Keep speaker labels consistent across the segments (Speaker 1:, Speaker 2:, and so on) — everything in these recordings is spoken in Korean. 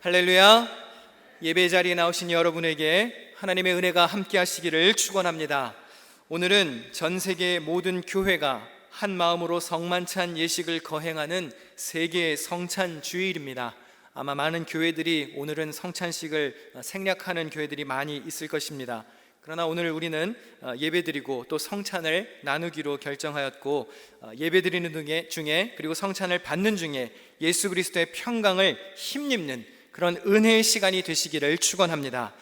Speaker 1: 할렐루야. 예배 자리에 나오신 여러분에게 하나님의 은혜가 함께 하시기를 축원합니다. 오늘은 전 세계 모든 교회가 한 마음으로 성만찬 예식을 거행하는 세계 성찬 주일입니다. 아마 많은 교회들이 오늘은 성찬식을 생략하는 교회들이 많이 있을 것입니다. 그러나 오늘 우리는 예배드리고 또 성찬을 나누기로 결정하였고, 예배드리는 중에 그리고 성찬을 받는 중에 예수 그리스도의 평강을 힘입는 그런 은혜의 시간이 되시기를 축원합니다.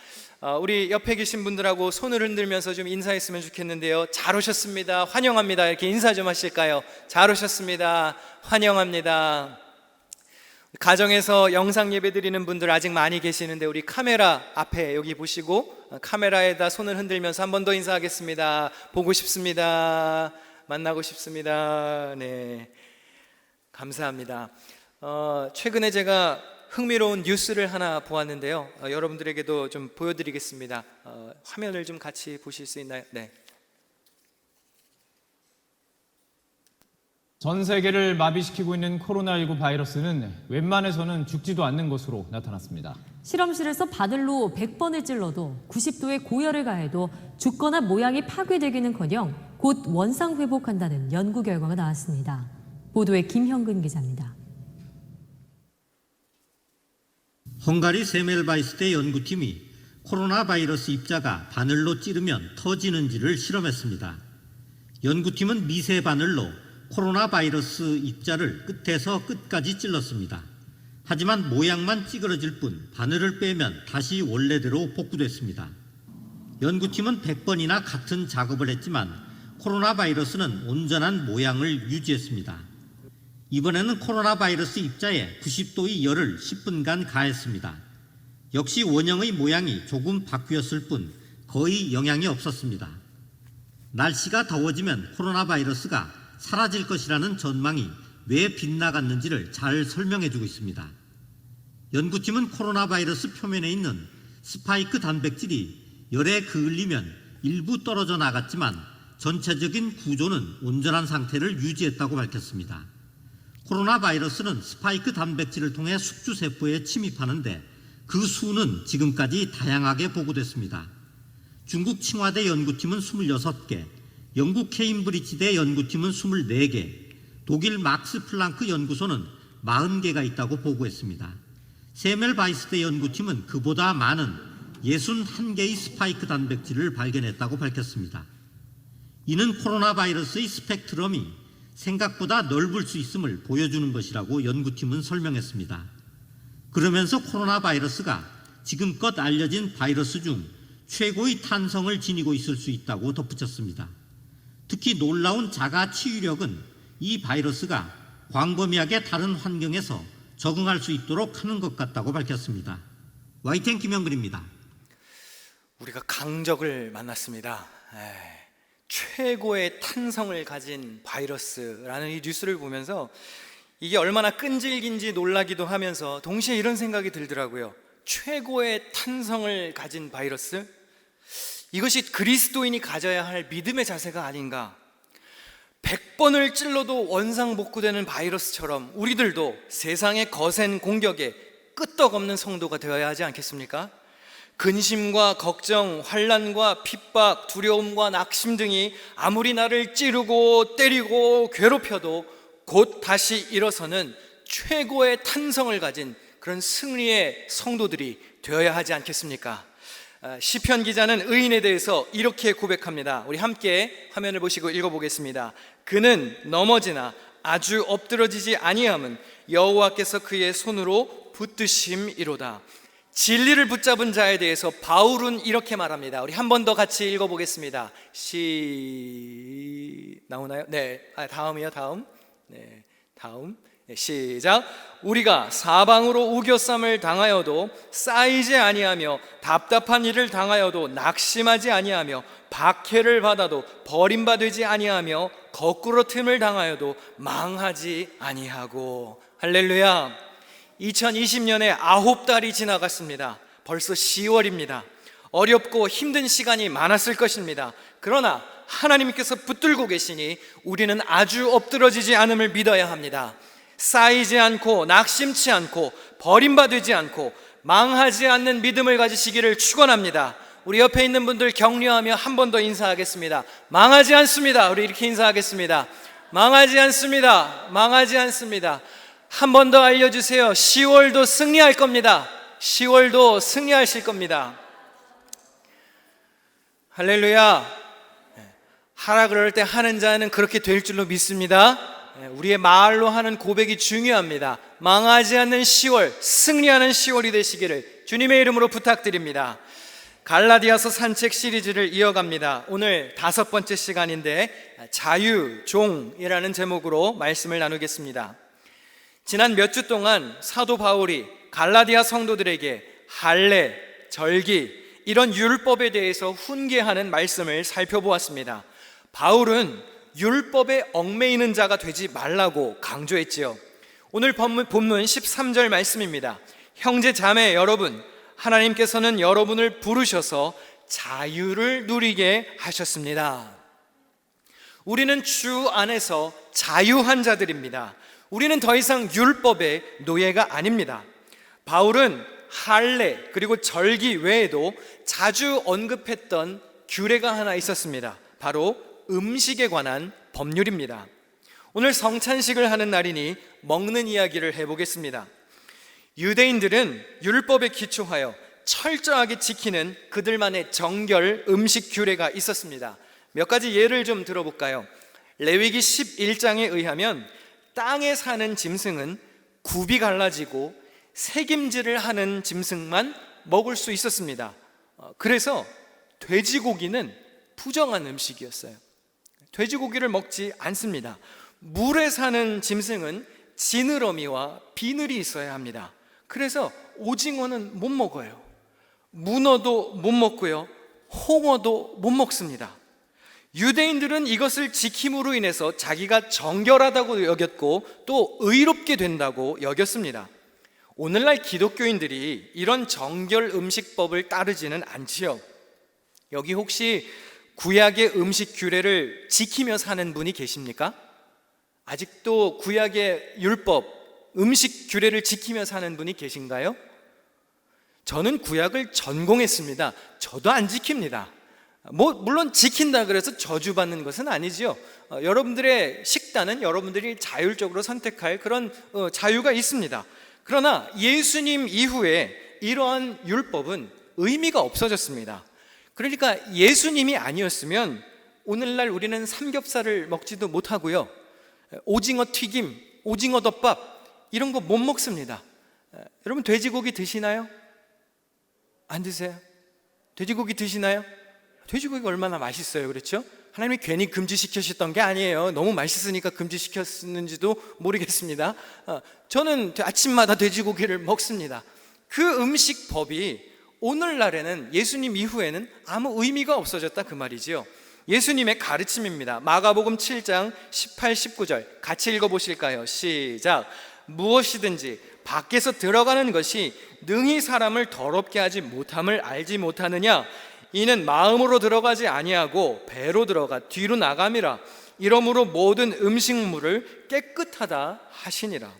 Speaker 1: 우리 옆에 계신 분들하고 손을 흔들면서 좀 인사했으면 좋겠는데요. 잘 오셨습니다, 환영합니다, 이렇게 인사 좀 하실까요? 잘 오셨습니다, 환영합니다. 가정에서 영상 예배 드리는 분들 아직 많이 계시는데 우리 카메라 앞에 여기 보시고 카메라에다 손을 흔들면서 한 번 더 인사하겠습니다. 보고 싶습니다, 만나고 싶습니다. 네, 감사합니다. 최근에 제가 흥미로운 뉴스를 하나 보았는데요. 여러분들에게도 좀 보여드리겠습니다. 화면을 좀 같이 보실 수 있나요? 네.
Speaker 2: 전 세계를 마비시키고 있는 코로나19 바이러스는 웬만해서는 죽지도 않는 것으로 나타났습니다.
Speaker 3: 실험실에서 바늘로 100번을 찔러도 90도의 고열을 가해도 죽거나 모양이 파괴되기는커녕 곧 원상 회복한다는 연구 결과가 나왔습니다. 보도에 김형근 기자입니다.
Speaker 4: 헝가리 세멜바이스대 연구팀이 코로나 바이러스 입자가 바늘로 찌르면 터지는지를 실험했습니다. 연구팀은 미세 바늘로 코로나 바이러스 입자를 끝에서 끝까지 찔렀습니다. 하지만 모양만 찌그러질 뿐 바늘을 빼면 다시 원래대로 복구됐습니다. 연구팀은 100번이나 같은 작업을 했지만 코로나 바이러스는 온전한 모양을 유지했습니다. 이번에는 코로나 바이러스 입자에 90도의 열을 10분간 가했습니다. 역시 원형의 모양이 조금 바뀌었을 뿐 거의 영향이 없었습니다. 날씨가 더워지면 코로나 바이러스가 사라질 것이라는 전망이 왜 빗나갔는지를 잘 설명해주고 있습니다. 연구팀은 코로나 바이러스 표면에 있는 스파이크 단백질이 열에 그을리면 일부 떨어져 나갔지만 전체적인 구조는 온전한 상태를 유지했다고 밝혔습니다. 코로나 바이러스는 스파이크 단백질을 통해 숙주세포에 침입하는데 그 수는 지금까지 다양하게 보고됐습니다. 중국 칭화대 연구팀은 26개, 영국 케임브리지대 연구팀은 24개, 독일 막스 플랑크 연구소는 40개가 있다고 보고했습니다. 세멜바이스대 연구팀은 그보다 많은 61개의 스파이크 단백질을 발견했다고 밝혔습니다. 이는 코로나 바이러스의 스펙트럼이 생각보다 넓을 수 있음을 보여주는 것이라고 연구팀은 설명했습니다. 그러면서 코로나 바이러스가 지금껏 알려진 바이러스 중 최고의 탄성을 지니고 있을 수 있다고 덧붙였습니다. 특히 놀라운 자가 치유력은 이 바이러스가 광범위하게 다른 환경에서 적응할 수 있도록 하는 것 같다고 밝혔습니다. YTN 김영근입니다.
Speaker 1: 우리가 강적을 만났습니다. 최고의 탄성을 가진 바이러스라는 이 뉴스를 보면서 이게 얼마나 끈질긴지 놀라기도 하면서 동시에 이런 생각이 들더라고요. 최고의 탄성을 가진 바이러스? 이것이 그리스도인이 가져야 할 믿음의 자세가 아닌가. 100번을 찔러도 원상복구되는 바이러스처럼 우리들도 세상의 거센 공격에 끄떡없는 성도가 되어야 하지 않겠습니까? 근심과 걱정, 환난과 핍박, 두려움과 낙심 등이 아무리 나를 찌르고 때리고 괴롭혀도 곧 다시 일어서는 최고의 탄성을 가진 그런 승리의 성도들이 되어야 하지 않겠습니까? 시편 기자는 의인에 대해서 이렇게 고백합니다. 우리 함께 화면을 보시고 읽어보겠습니다. 그는 넘어지나 아주 엎드러지지 아니함은 여호와께서 그의 손으로 붙드심이로다. 진리를 붙잡은 자에 대해서 바울은 이렇게 말합니다. 우리 한 번 더 같이 읽어보겠습니다. 나오나요? 네, 다음이요. 다음. 네, 다음. 네, 시작. 우리가 사방으로 우겨쌈을 당하여도 쌓이지 아니하며 답답한 일을 당하여도 낙심하지 아니하며 박해를 받아도 버림받지 아니하며 거꾸로 틈을 당하여도 망하지 아니하고. 할렐루야. 2020년에 9달이 지나갔습니다. 벌써 10월입니다. 어렵고 힘든 시간이 많았을 것입니다. 그러나 하나님께서 붙들고 계시니 우리는 아주 엎드러지지 않음을 믿어야 합니다. 쌓이지 않고 낙심치 않고 버림받지 않고 망하지 않는 믿음을 가지시기를 축원합니다. 우리 옆에 있는 분들 격려하며 한 번 더 인사하겠습니다. 망하지 않습니다. 우리 이렇게 인사하겠습니다. 망하지 않습니다. 망하지 않습니다. 한 번 더 알려주세요. 10월도 승리할 겁니다. 10월도 승리하실 겁니다. 할렐루야. 하라 그럴 때 하는 자는 그렇게 될 줄로 믿습니다. 우리의 말로 하는 고백이 중요합니다. 망하지 않는 10월, 승리하는 10월이 되시기를 주님의 이름으로 부탁드립니다. 갈라디아서 산책 시리즈를 이어갑니다. 오늘 5번째 시간인데 자유종이라는 제목으로 말씀을 나누겠습니다. 지난 몇 주 동안 사도 바울이 갈라디아 성도들에게 할례, 절기 이런 율법에 대해서 훈계하는 말씀을 살펴보았습니다. 바울은 율법에 얽매이는 자가 되지 말라고 강조했지요. 오늘 본문 13절 말씀입니다. 형제 자매 여러분, 하나님께서는 여러분을 부르셔서 자유를 누리게 하셨습니다. 우리는 주 안에서 자유한 자들입니다. 우리는 더 이상 율법의 노예가 아닙니다. 바울은 할례 그리고 절기 외에도 자주 언급했던 규례가 하나 있었습니다. 바로 음식에 관한 법률입니다. 오늘 성찬식을 하는 날이니 먹는 이야기를 해보겠습니다. 유대인들은 율법에 기초하여 철저하게 지키는 그들만의 정결 음식 규례가 있었습니다. 몇 가지 예를 좀 들어볼까요? 레위기 11장에 의하면 땅에 사는 짐승은 굽이 갈라지고 새김질을 하는 짐승만 먹을 수 있었습니다. 그래서 돼지고기는 부정한 음식이었어요. 돼지고기를 먹지 않습니다. 물에 사는 짐승은 지느러미와 비늘이 있어야 합니다. 그래서 오징어는 못 먹어요. 문어도 못 먹고요. 홍어도 못 먹습니다. 유대인들은 이것을 지킴으로 인해서 자기가 정결하다고 여겼고 또 의롭게 된다고 여겼습니다. 오늘날 기독교인들이 이런 정결 음식법을 따르지는 않지요. 여기 혹시 구약의 음식 규례를 지키며 사는 분이 계십니까? 아직도 구약의 율법, 음식 규례를 지키며 사는 분이 계신가요? 저는 구약을 전공했습니다. 저도 안 지킵니다. 물론 지킨다 그래서 저주받는 것은 아니지요. 여러분들의 식단은 여러분들이 자율적으로 선택할 그런 자유가 있습니다. 그러나 예수님 이후에 이러한 율법은 의미가 없어졌습니다. 그러니까 예수님이 아니었으면 오늘날 우리는 삼겹살을 먹지도 못하고요, 오징어 튀김, 오징어 덮밥 이런 거 못 먹습니다. 여러분 돼지고기 드시나요? 안 드세요? 돼지고기 드시나요? 돼지고기가 얼마나 맛있어요, 그렇죠? 하나님이 괜히 금지시키셨던 게 아니에요. 너무 맛있으니까 금지시켰는지도 모르겠습니다. 저는 아침마다 돼지고기를 먹습니다. 그 음식법이 오늘날에는 예수님 이후에는 아무 의미가 없어졌다 그 말이지요. 예수님의 가르침입니다. 마가복음 7장 18, 19절 같이 읽어보실까요? 시작. 무엇이든지 밖에서 들어가는 것이 능히 사람을 더럽게 하지 못함을 알지 못하느냐? 이는 마음으로 들어가지 아니하고 배로 들어가 뒤로 나감이라. 이러므로 모든 음식물을 깨끗하다 하시니라.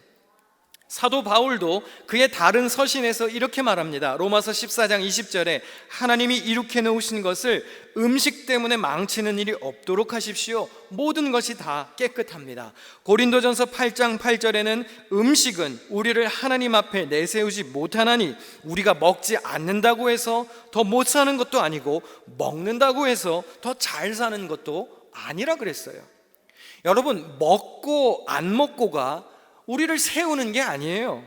Speaker 1: 사도 바울도 그의 다른 서신에서 이렇게 말합니다. 로마서 14장 20절에 하나님이 이룩해 놓으신 것을 음식 때문에 망치는 일이 없도록 하십시오. 모든 것이 다 깨끗합니다. 고린도전서 8장 8절에는 음식은 우리를 하나님 앞에 내세우지 못하나니 우리가 먹지 않는다고 해서 더 못 사는 것도 아니고 먹는다고 해서 더 잘 사는 것도 아니라 그랬어요. 여러분, 먹고 안 먹고가 우리를 세우는 게 아니에요.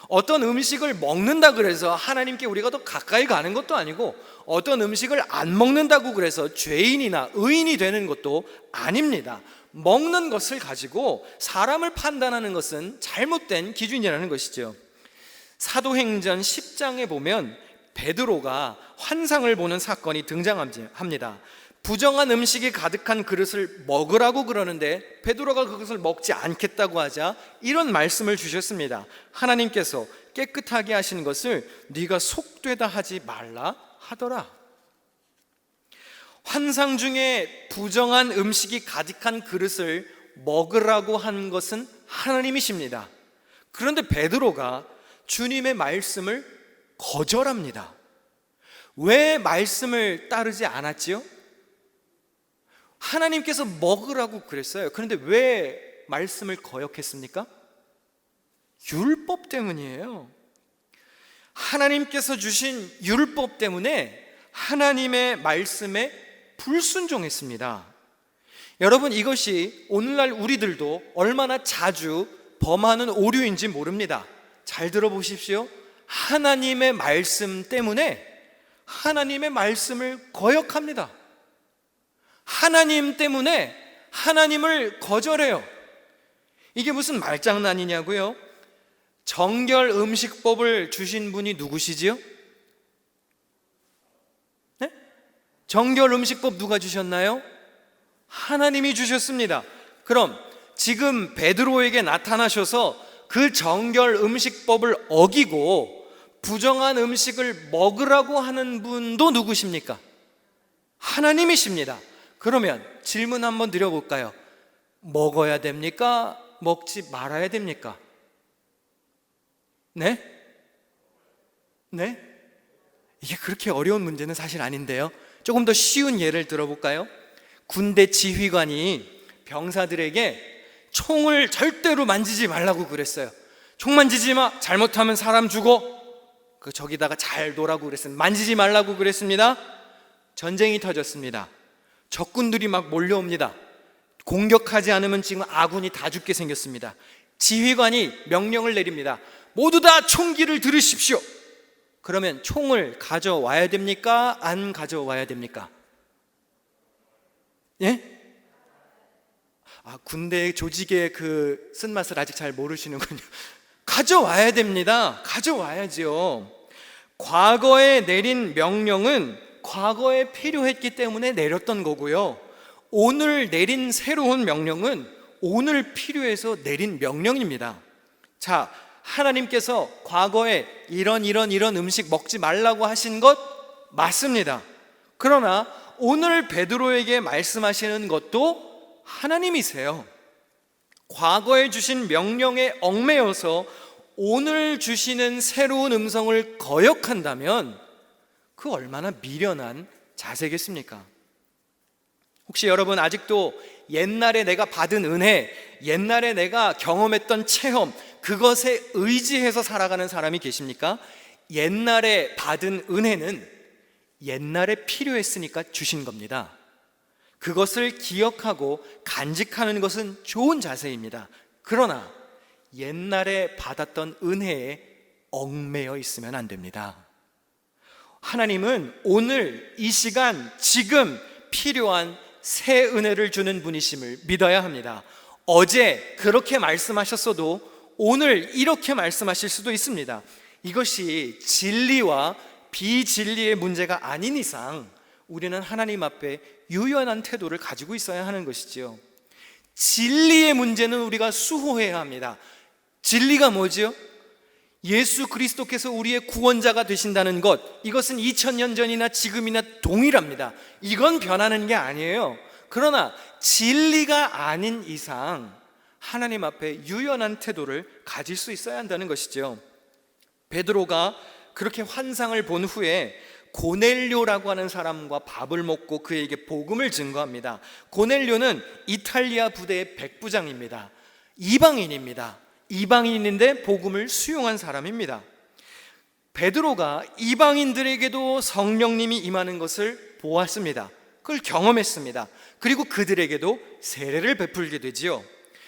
Speaker 1: 어떤 음식을 먹는다 그래서 하나님께 우리가 더 가까이 가는 것도 아니고 어떤 음식을 안 먹는다고 그래서 죄인이나 의인이 되는 것도 아닙니다. 먹는 것을 가지고 사람을 판단하는 것은 잘못된 기준이라는 것이죠. 사도행전 10장에 보면 베드로가 환상을 보는 사건이 등장합니다. 부정한 음식이 가득한 그릇을 먹으라고 그러는데 베드로가 그것을 먹지 않겠다고 하자 이런 말씀을 주셨습니다. 하나님께서 깨끗하게 하신 것을 네가 속되다 하지 말라 하더라. 환상 중에 부정한 음식이 가득한 그릇을 먹으라고 한 것은 하나님이십니다. 그런데 베드로가 주님의 말씀을 거절합니다. 왜 말씀을 따르지 않았지요? 하나님께서 먹으라고 그랬어요. 그런데 왜 말씀을 거역했습니까? 율법 때문이에요. 하나님께서 주신 율법 때문에 하나님의 말씀에 불순종했습니다. 여러분, 이것이 오늘날 우리들도 얼마나 자주 범하는 오류인지 모릅니다. 잘 들어보십시오. 하나님의 말씀 때문에 하나님의 말씀을 거역합니다. 하나님 때문에 하나님을 거절해요. 이게 무슨 말장난이냐고요? 정결 음식법을 주신 분이 누구시지요? 네? 정결 음식법 누가 주셨나요? 하나님이 주셨습니다. 그럼 지금 베드로에게 나타나셔서 그 정결 음식법을 어기고 부정한 음식을 먹으라고 하는 분도 누구십니까? 하나님이십니다. 그러면 질문 한번 드려볼까요? 먹어야 됩니까? 먹지 말아야 됩니까? 네? 네? 이게 그렇게 어려운 문제는 사실 아닌데요. 조금 더 쉬운 예를 들어볼까요? 군대 지휘관이 병사들에게 총을 절대로 만지지 말라고 그랬어요. 총 만지지 마. 잘못하면 사람 죽어. 그 저기다가 잘 놓으라고 그랬습니다. 만지지 말라고 그랬습니다. 전쟁이 터졌습니다. 적군들이 막 몰려옵니다. 공격하지 않으면 지금 아군이 다 죽게 생겼습니다. 지휘관이 명령을 내립니다. 모두 다 총기를 들으십시오. 그러면 총을 가져와야 됩니까? 안 가져와야 됩니까? 예? 군대 조직의 그 쓴맛을 아직 잘 모르시는군요. 가져와야 됩니다. 가져와야죠. 과거에 내린 명령은 과거에 필요했기 때문에 내렸던 거고요. 오늘 내린 새로운 명령은 오늘 필요해서 내린 명령입니다. 자, 하나님께서 과거에 이런 음식 먹지 말라고 하신 것 맞습니다. 그러나 오늘 베드로에게 말씀하시는 것도 하나님이세요. 과거에 주신 명령에 얽매여서 오늘 주시는 새로운 음성을 거역한다면 그 얼마나 미련한 자세겠습니까? 혹시 여러분 아직도 옛날에 내가 받은 은혜, 옛날에 내가 경험했던 체험, 그것에 의지해서 살아가는 사람이 계십니까? 옛날에 받은 은혜는 옛날에 필요했으니까 주신 겁니다. 그것을 기억하고 간직하는 것은 좋은 자세입니다. 그러나 옛날에 받았던 은혜에 얽매여 있으면 안 됩니다. 하나님은 오늘 이 시간 지금 필요한 새 은혜를 주는 분이심을 믿어야 합니다. 어제 그렇게 말씀하셨어도 오늘 이렇게 말씀하실 수도 있습니다. 이것이 진리와 비진리의 문제가 아닌 이상 우리는 하나님 앞에 유연한 태도를 가지고 있어야 하는 것이지요. 진리의 문제는 우리가 수호해야 합니다. 진리가 뭐지요? 예수 그리스도께서 우리의 구원자가 되신다는 것, 이것은 2000년 전이나 지금이나 동일합니다. 이건 변하는 게 아니에요. 그러나 진리가 아닌 이상 하나님 앞에 유연한 태도를 가질 수 있어야 한다는 것이죠. 베드로가 그렇게 환상을 본 후에 고넬료라고 하는 사람과 밥을 먹고 그에게 복음을 증거합니다. 고넬료는 이탈리아 부대의 백부장입니다. 이방인입니다. 이방인인데 복음을 수용한 사람입니다. 베드로가 이방인들에게도 성령님이 임하는 것을 보았습니다. 그걸 경험했습니다. 그리고 그들에게도 세례를 베풀게 되지요.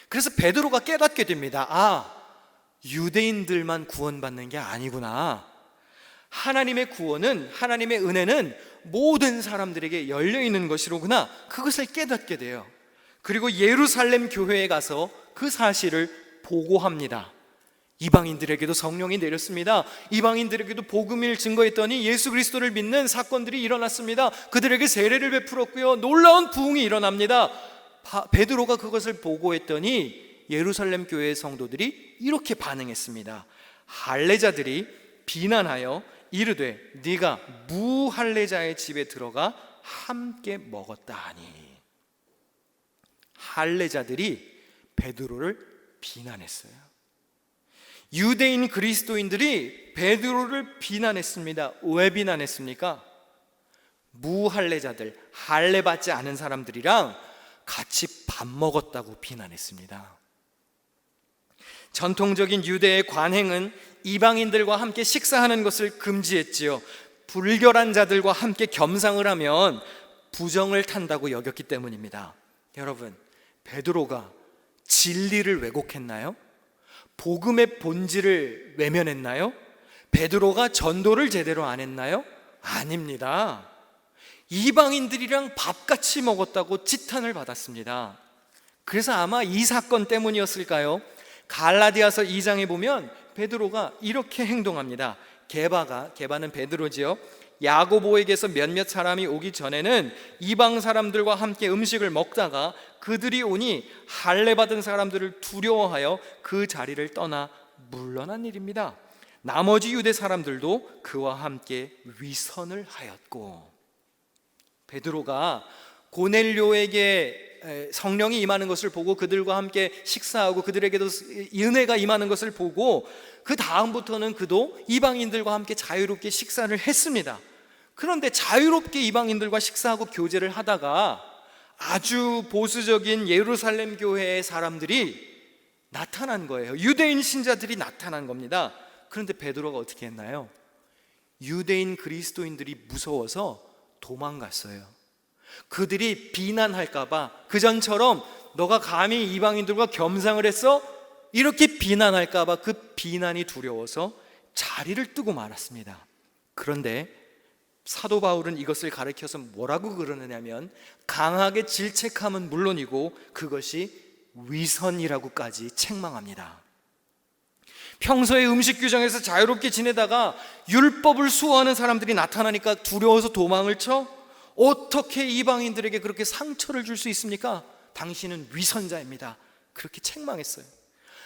Speaker 1: 그래서 베드로가 깨닫게 됩니다. 유대인들만 구원받는 게 아니구나. 하나님의 구원은, 하나님의 은혜는 모든 사람들에게 열려있는 것이로구나. 그것을 깨닫게 돼요. 그리고 예루살렘 교회에 가서 그 사실을 보고합니다. 이방인들에게도 성령이 내렸습니다. 이방인들에게도 복음을 증거했더니 예수 그리스도를 믿는 사건들이 일어났습니다. 그들에게 세례를 베풀었고요. 놀라운 부흥이 일어납니다. 베드로가 그것을 보고했더니 예루살렘 교회의 성도들이 이렇게 반응했습니다. 할례자들이 비난하여 이르되 네가 무할례자의 집에 들어가 함께 먹었다 하니. 할례자들이 베드로를 비난했어요. 유대인 그리스도인들이 베드로를 비난했습니다. 왜 비난했습니까? 무할례자들, 할례받지 않은 사람들이랑 같이 밥 먹었다고 비난했습니다. 전통적인 유대의 관행은 이방인들과 함께 식사하는 것을 금지했지요. 불결한 자들과 함께 겸상을 하면 부정을 탄다고 여겼기 때문입니다. 여러분, 베드로가 진리를 왜곡했나요? 복음의 본질을 외면했나요? 베드로가 전도를 제대로 안 했나요? 아닙니다. 이방인들이랑 밥같이 먹었다고 지탄을 받았습니다. 그래서 아마 이 사건 때문이었을까요? 갈라디아서 2장에 보면 베드로가 이렇게 행동합니다. 게바는 베드로지요. 야고보에게서 몇몇 사람이 오기 전에는 이방 사람들과 함께 음식을 먹다가 그들이 오니 할례받은 사람들을 두려워하여 그 자리를 떠나 물러난 일입니다. 나머지 유대 사람들도 그와 함께 위선을 하였고, 베드로가 고넬료에게 성령이 임하는 것을 보고 그들과 함께 식사하고 그들에게도 은혜가 임하는 것을 보고 그 다음부터는 그도 이방인들과 함께 자유롭게 식사를 했습니다. 그런데 자유롭게 이방인들과 식사하고 교제를 하다가 아주 보수적인 예루살렘 교회의 사람들이 나타난 거예요. 유대인 신자들이 나타난 겁니다. 그런데 베드로가 어떻게 했나요? 유대인 그리스도인들이 무서워서 도망갔어요. 그들이 비난할까봐, 그전처럼 너가 감히 이방인들과 겸상을 했어? 이렇게 비난할까봐 그 비난이 두려워서 자리를 뜨고 말았습니다. 그런데 사도 바울은 이것을 가리켜서 뭐라고 그러느냐면, 강하게 질책함은 물론이고 그것이 위선이라고까지 책망합니다. 평소에 음식 규정에서 자유롭게 지내다가 율법을 수호하는 사람들이 나타나니까 두려워서 도망을 쳐? 어떻게 이방인들에게 그렇게 상처를 줄 수 있습니까? 당신은 위선자입니다. 그렇게 책망했어요.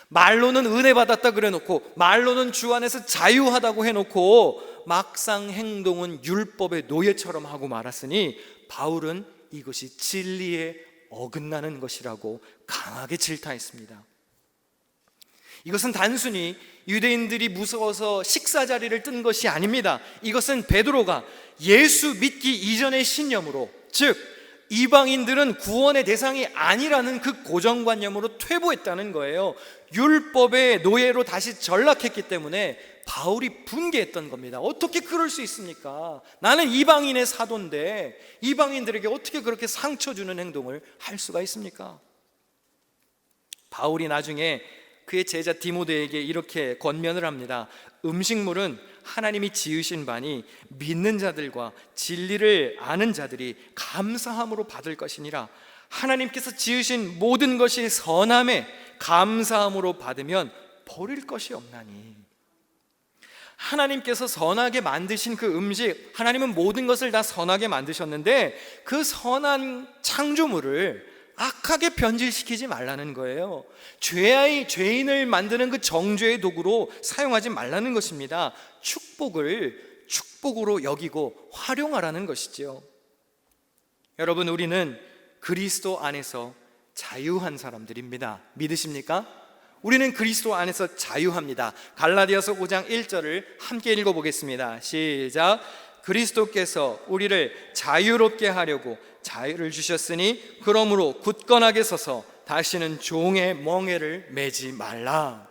Speaker 1: 말로는 은혜 받았다 그래놓고, 말로는 주 안에서 자유하다고 해놓고 막상 행동은 율법의 노예처럼 하고 말았으니 바울은 이것이 진리에 어긋나는 것이라고 강하게 질타했습니다. 이것은 단순히 유대인들이 무서워서 식사 자리를 뜬 것이 아닙니다. 이것은 베드로가 예수 믿기 이전의 신념으로, 즉 이방인들은 구원의 대상이 아니라는 그 고정관념으로 퇴보했다는 거예요. 율법의 노예로 다시 전락했기 때문에 바울이 분개했던 겁니다. 어떻게 그럴 수 있습니까? 나는 이방인의 사도인데 이방인들에게 어떻게 그렇게 상처 주는 행동을 할 수가 있습니까? 바울이 나중에 그의 제자 디모데에게 이렇게 권면을 합니다. 음식물은 하나님이 지으신 바니 믿는 자들과 진리를 아는 자들이 감사함으로 받을 것이니라. 하나님께서 지으신 모든 것이 선함에 감사함으로 받으면 버릴 것이 없나니. 하나님께서 선하게 만드신 그 음식, 하나님은 모든 것을 다 선하게 만드셨는데 그 선한 창조물을 악하게 변질시키지 말라는 거예요. 죄인을 만드는 그 정죄의 도구로 사용하지 말라는 것입니다. 축복을 축복으로 여기고 활용하라는 것이지요. 여러분, 우리는 그리스도 안에서 자유한 사람들입니다. 믿으십니까? 우리는 그리스도 안에서 자유합니다. 갈라디아서 5장 1절을 함께 읽어보겠습니다. 시작. 그리스도께서 우리를 자유롭게 하려고 자유를 주셨으니 그러므로 굳건하게 서서 다시는 종의 멍에를 매지 말라.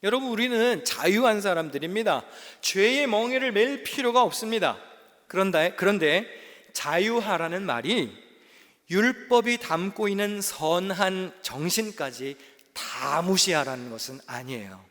Speaker 1: 여러분, 우리는 자유한 사람들입니다. 죄의 멍에를 맬 필요가 없습니다. 그런데 자유하라는 말이 율법이 담고 있는 선한 정신까지 다 무시하라는 것은 아니에요.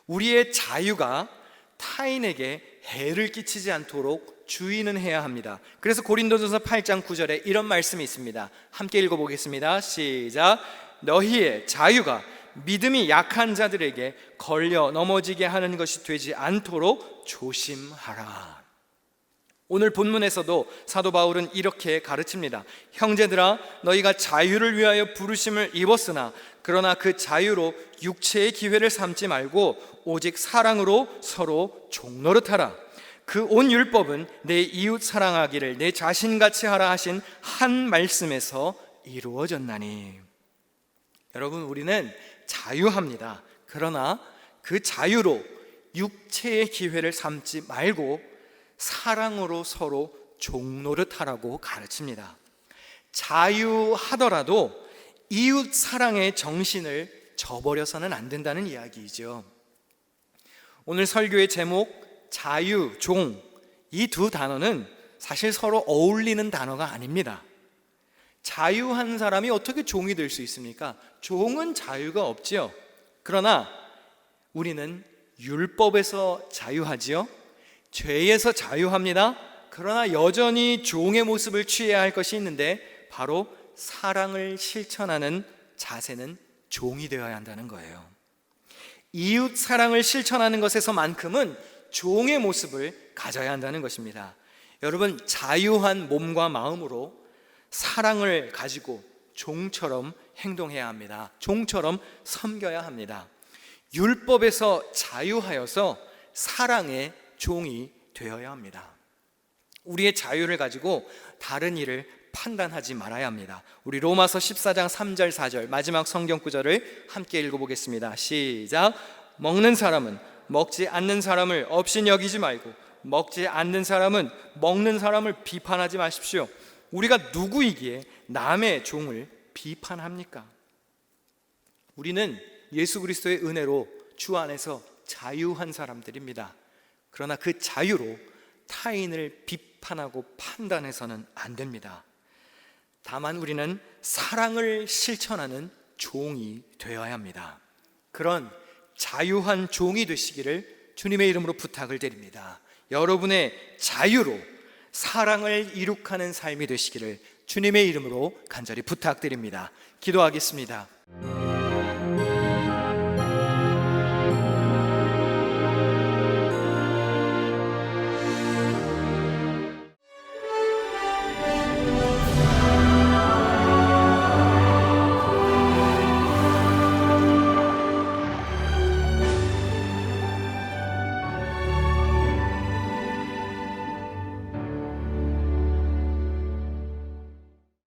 Speaker 1: 우리의 자유가 타인에게 해를 끼치지 않도록 주의는 해야 합니다. 그래서 고린도전서 8장 9절에 이런 말씀이 있습니다. 함께 읽어보겠습니다. 시작. 너희의 자유가 믿음이 약한 자들에게 걸려 넘어지게 하는 것이 되지 않도록 조심하라. 오늘 본문에서도 사도 바울은 이렇게 가르칩니다. 형제들아, 너희가 자유를 위하여 부르심을 입었으나 그러나 그 자유로 육체의 기회를 삼지 말고 오직 사랑으로 서로 종노릇하라. 그 온 율법은 내 이웃 사랑하기를 내 자신같이 하라 하신 한 말씀에서 이루어졌나니. 여러분, 우리는 자유합니다. 그러나 그 자유로 육체의 기회를 삼지 말고 사랑으로 서로 종노릇하라고 가르칩니다. 자유하더라도 이웃 사랑의 정신을 저버려서는 안 된다는 이야기이죠. 오늘 설교의 제목 자유, 종, 이 두 단어는 사실 서로 어울리는 단어가 아닙니다. 자유한 사람이 어떻게 종이 될 수 있습니까? 종은 자유가 없지요. 그러나 우리는 율법에서 자유하지요. 죄에서 자유합니다. 그러나 여전히 종의 모습을 취해야 할 것이 있는데 바로 사랑을 실천하는 자세는 종이 되어야 한다는 거예요. 이웃 사랑을 실천하는 것에서만큼은 종의 모습을 가져야 한다는 것입니다. 여러분, 자유한 몸과 마음으로 사랑을 가지고 종처럼 행동해야 합니다. 종처럼 섬겨야 합니다. 율법에서 자유하여서 사랑의 종이 되어야 합니다. 우리의 자유를 가지고 다른 일을 판단하지 말아야 합니다. 우리 로마서 14장 3절 4절 마지막 성경 구절을 함께 읽어보겠습니다. 시작. 먹는 사람은 먹지 않는 사람을 업신여기지 말고 먹지 않는 사람은 먹는 사람을 비판하지 마십시오. 우리가 누구이기에 남의 종을 비판합니까? 우리는 예수 그리스도의 은혜로 주 안에서 자유한 사람들입니다. 그러나 그 자유로 타인을 비판하고 판단해서는 안 됩니다. 다만 우리는 사랑을 실천하는 종이 되어야 합니다. 그런 자유한 종이 되시기를 주님의 이름으로 부탁을 드립니다. 여러분의 자유로 사랑을 이룩하는 삶이 되시기를 주님의 이름으로 간절히 부탁드립니다. 기도하겠습니다.